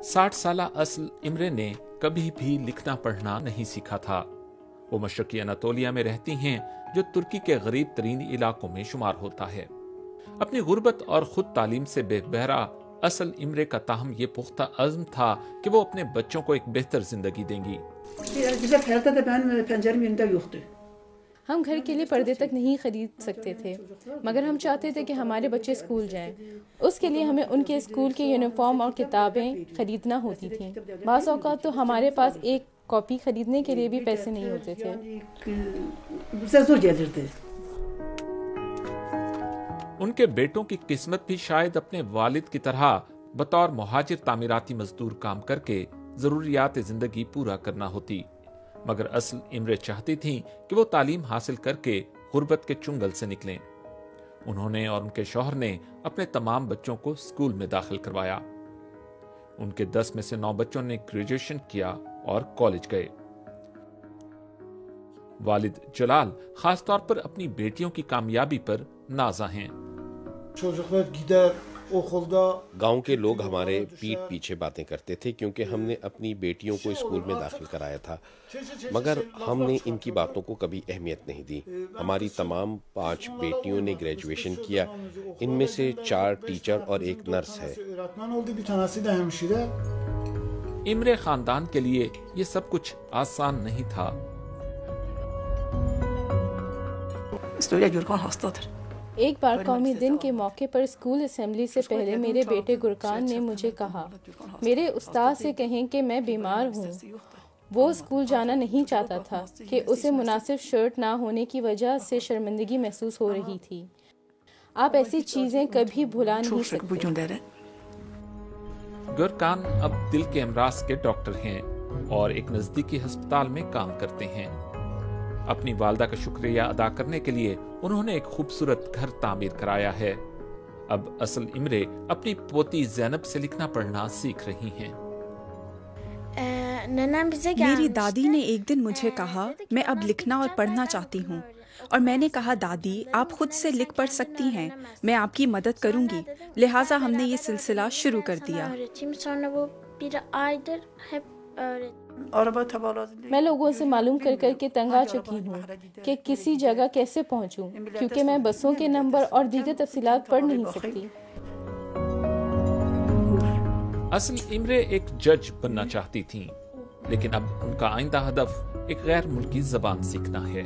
60 साला असल इमरे ने कभी भी लिखना पढ़ना नहीं सीखा था। वो मशरकी अनातोलिया में रहती हैं, जो तुर्की के गरीब तरीन इलाकों में शुमार होता है। अपनी गुर्बत और खुद तालीम से बेबहरा असल इमरे का ताहम ये पुख्ता अज़्म था कि वो अपने बच्चों को एक बेहतर जिंदगी देंगी। हम घर के लिए पर्दे तक नहीं खरीद सकते थे, मगर हम चाहते थे कि हमारे बच्चे स्कूल जाएं। उसके लिए हमें उनके स्कूल के यूनिफॉर्म और किताबें खरीदना होती थीं। बाज़ औक़ात तो हमारे पास एक कॉपी खरीदने के लिए भी पैसे नहीं होते थे। उनके बेटों की किस्मत भी शायद अपने वालिद की तरह बतौर मुहाजिर तामीराती मजदूर काम करके जरूरियात जिंदगी पूरा करना होती, मगर असल इमरे चाहती थीं कि वो तालीम हासिल करके गुर्बत के चुंगल से निकलें। उन्होंने और उनके शौहर ने अपने तमाम बच्चों को स्कूल में दाखिल करवाया। उनके 10 में से 9 बच्चों ने ग्रेजुएशन किया और कॉलेज गए। वालिद जलाल खासतौर पर अपनी बेटियों की कामयाबी पर नाज़ा हैं। गांव के लोग हमारे पीठ पीछे बातें करते थे क्योंकि हमने अपनी बेटियों को स्कूल में दाखिल कराया था, मगर हमने इनकी बातों को कभी अहमियत नहीं दी। हमारी तमाम 5 बेटियों ने ग्रेजुएशन किया, इनमें से 4 टीचर और 1 नर्स है। इमरे खानदान के लिए ये सब कुछ आसान नहीं था। एक बार कौमी दिन के मौके पर स्कूल असेंबली से पहले मेरे बेटे गुरकान ने मुझे कहा, मेरे उस्ताद से कहें कि मैं बीमार हूँ। वो स्कूल जाना नहीं चाहता था कि उसे मुनासिब शर्ट ना होने की वजह से शर्मिंदगी महसूस हो रही थी। आप ऐसी चीजें कभी भुला नहीं सकते। गुरकान अब दिल के अमराज के डॉक्टर हैं और एक नजदीकी अस्पताल में काम करते हैं। अपनी वालदा का शुक्रिया अदा करने के लिए उन्होंने एक खूबसूरत घर तामीर कराया है। अब असल इमरे अपनी पोती ज़ैनब से लिखना पढ़ना सीख रही हैं। मेरी दादी ने एक दिन मुझे कहा, मैं अब लिखना और पढ़ना चाहती हूँ, और मैंने कहा, दादी आप खुद से लिख पढ़ सकती हैं, मैं आपकी मदद करूँगी। लिहाजा हमने ये सिलसिला शुरू कर दिया। मैं लोगों से मालूम कर कर के तंग आ चुकी हूँ कि किसी जगह कैसे पहुँचूं, क्योंकि मैं बसों के नंबर और दीगर तफसीलात पढ़ नहीं सकती। असल इमरे एक जज बनना चाहती थीं, लेकिन अब उनका आइंदा हदफ एक गैर मुल्की ज़बान सीखना है।